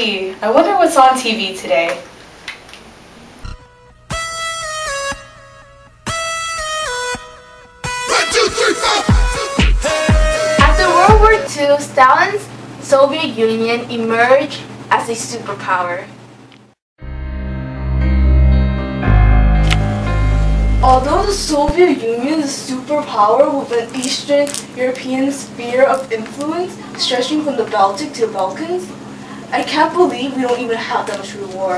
Gee, I wonder what's on TV today. After World War II, Stalin's Soviet Union emerged as a superpower. Although the Soviet Union is a superpower with an Eastern European sphere of influence stretching from the Baltic to the Balkans, I can't believe we don't even have that much war.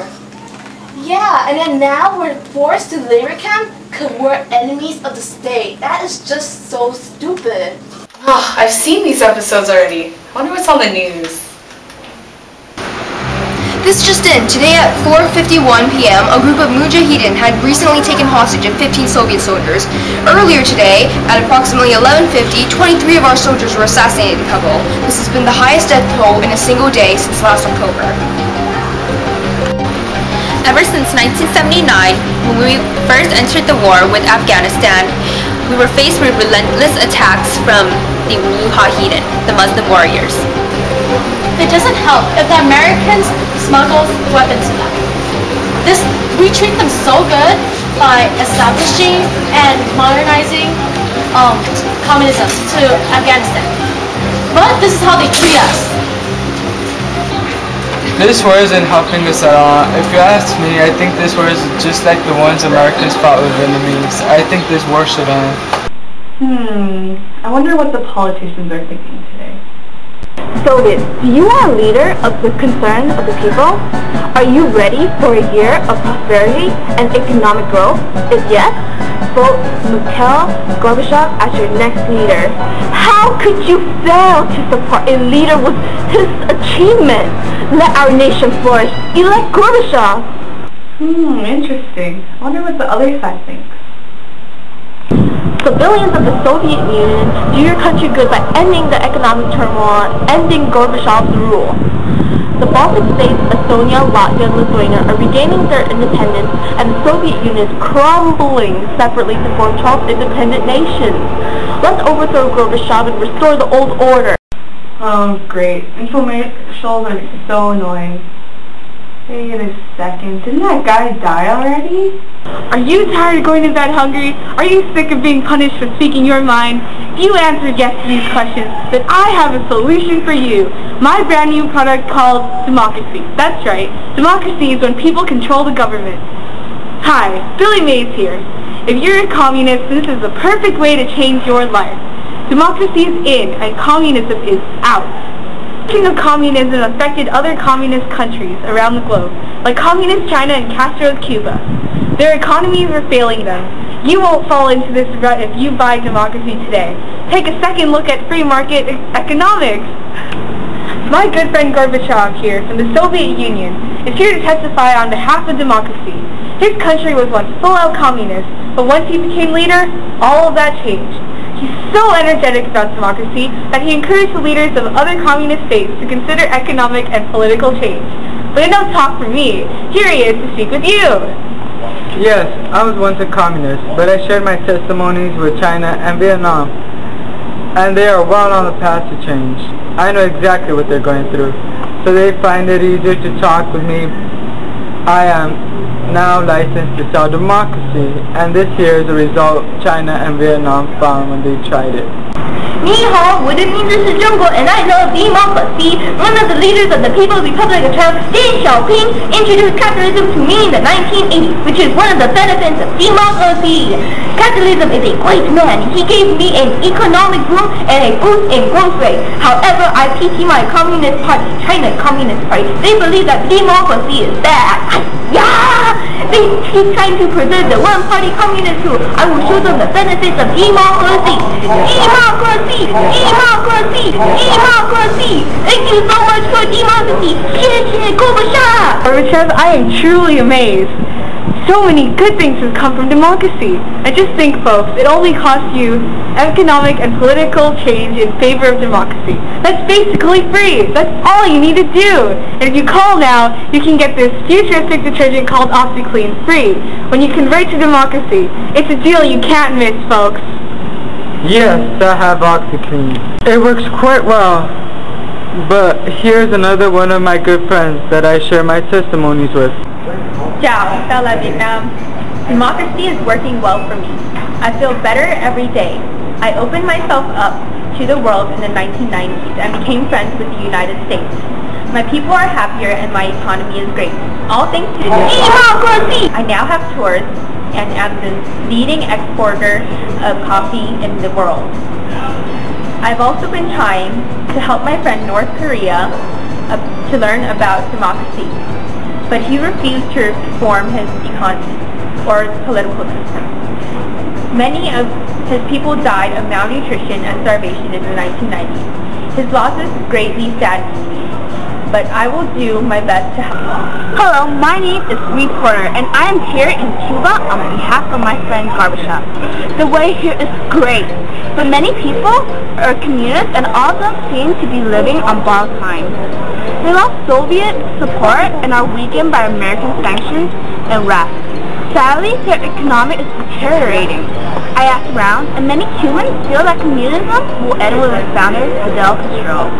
Yeah, and then now we're forced to labor camp because we're enemies of the state. That is just so stupid. Oh, I've seen these episodes already. I wonder what's on the news. This just in, today at 4:51 p.m., a group of mujahideen had recently taken hostage 15 Soviet soldiers. Earlier today, at approximately 11:50, 23 of our soldiers were assassinated in Kabul. This has been the highest death toll in a single day since last October. Ever since 1979, when we first entered the war with Afghanistan, we were faced with relentless attacks from the mujahideen, the Muslim warriors. It doesn't help if the Americans smuggle weapons to them. We treat them so good by establishing and modernizing communism to Afghanistan. But this is how they treat us. This war isn't helping us at all. If you ask me, I think this war is just like the ones Americans fought with enemies. I think this war should end. I wonder what the politicians are thinking today. Soviets, do you are a leader of the concern of the people? Are you ready for a year of prosperity and economic growth? If yes, vote Mikhail Gorbachev as your next leader. How could you fail to support a leader with his achievement? Let our nation flourish. Elect Gorbachev. Interesting. I wonder what the other side thinks. Civilians of the Soviet Union do your country good by ending the economic turmoil and ending Gorbachev's rule. The Baltic states, Estonia, Latvia, and Lithuania are regaining their independence, and the Soviet Union is crumbling separately to form 12 independent nations. Let's overthrow Gorbachev and restore the old order. Oh, great. Infomercials are so annoying. Wait a second. Didn't that guy die already? Are you tired of going to bed hungry? Are you sick of being punished for speaking your mind? If you answered yes to these questions, then I have a solution for you. My brand new product called democracy. That's right. Democracy is when people control the government. Hi, Billy Mays here. If you're a communist, this is the perfect way to change your life. Democracy is in and communism is out. The teaching of communism affected other communist countries around the globe, like communist China and Castro's Cuba. Their economies are failing them. You won't fall into this rut if you buy democracy today. Take a second look at free market economics. My good friend Gorbachev here from the Soviet Union is here to testify on behalf of democracy. His country was once full-out communist, but once he became leader, all of that changed. He's so energetic about democracy that he encouraged the leaders of other communist states to consider economic and political change. But enough talk from me. Here he is to speak with you. Yes, I was once a communist, but I shared my testimonies with China and Vietnam, and they are well on the path to change. I know exactly what they're going through, so they find it easier to talk with me. I am now licensed to sell democracy, and this here is the result China and Vietnam found when they tried it. 你好，我的名字是中国 and I love democracy. One of the leaders of the People's Republic of China, Deng Xiaoping, introduced capitalism to me in the 1980s, which is one of the benefits of democracy. Capitalism is a great man. He gave me an economic boom and a boost in growth rate. However, I PT my Communist Party, China Communist Party. They believe that democracy is bad. Yeah! He's trying to preserve the one-party communist rule. I will show them the benefits of democracy. Democracy! Democracy! Democracy! Thank you so much for democracy! Gorbachev, I am truly amazed. So many good things have come from democracy. And just think, folks, it only costs you economic and political change in favor of democracy. That's basically free. That's all you need to do. And if you call now, you can get this futuristic detergent called OxyClean free when you convert to democracy. It's a deal you can't miss, folks. Yes, I have OxyClean. It works quite well. But here's another one of my good friends that I share my testimonies with. Ciao, Bella Vietnam. Democracy is working well for me. I feel better every day. I opened myself up to the world in the 1990s and became friends with the United States. My people are happier and my economy is great. All thanks to democracy! I now have tours and am the leading exporter of coffee in the world. I've also been trying to help my friend North Korea to learn about democracy, but he refused to reform his economy or its political system. Many of his people died of malnutrition and starvation in the 1990s. His losses greatly sadden me, but I will do my best to help. Hello, my name is Reed Porter, and I am here in Cuba on behalf of my friend Gorbachev. The way here is great, but many people are communists, and all of them seem to be living on borrowed time. They lost Soviet support and are weakened by American sanctions and rest. Sadly, their economy is deteriorating. I asked around, and many Cubans feel that communism will end with its founder, Fidel Castro.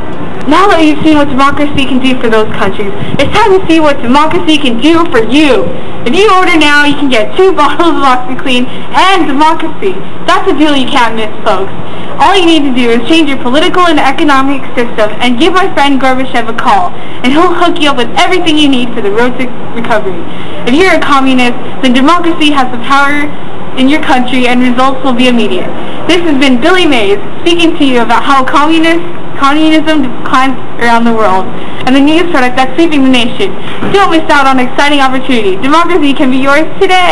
Now that you've seen what democracy can do for those countries, it's time to see what democracy can do for you. If you order now, you can get 2 bottles of OxyClean and democracy. That's a deal you can't miss, folks. All you need to do is change your political and economic system and give my friend Gorbachev a call, and he'll hook you up with everything you need for the road to recovery. If you're a communist, then democracy has the power in your country and results will be immediate. This has been Billy Mays speaking to you about how communism declines around the world and the news product that's sweeping the nation. Don't miss out on an exciting opportunity. Democracy can be yours today.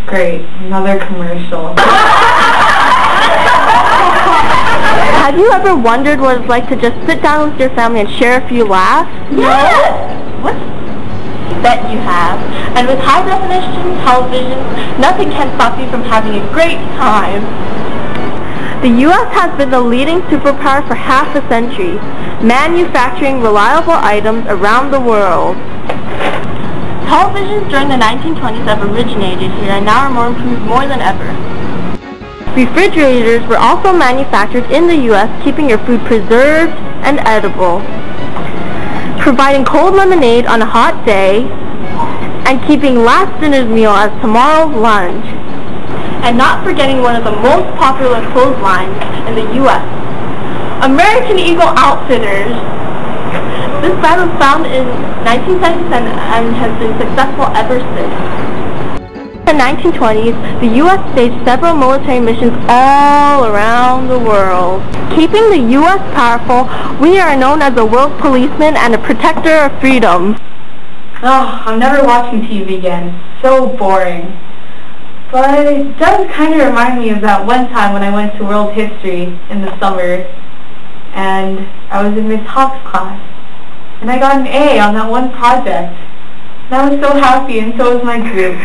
Great, another commercial. Have you ever wondered what it's like to just sit down with your family and share a few laughs? Yes! What? Bet you have. And with high definition television, nothing can stop you from having a great time. The U.S. has been the leading superpower for half a century, manufacturing reliable items around the world. Televisions during the 1920s have originated here and now are more improved more than ever. Refrigerators were also manufactured in the U.S., keeping your food preserved and edible, providing cold lemonade on a hot day, and keeping last dinner's meal as tomorrow's lunch. And not forgetting one of the most popular clotheslines in the U.S., American Eagle Outfitters. This brand was founded in 1977 and has been successful ever since. In the 1920s, the U.S. staged several military missions all around the world. Keeping the U.S. powerful, we are known as a world policeman and a protector of freedom. Oh, I'm never watching TV again. So boring. But it does kind of remind me of that one time when I went to World History in the summer and I was in Miss Hawk's class and I got an A on that one project. And I was so happy and so was my group.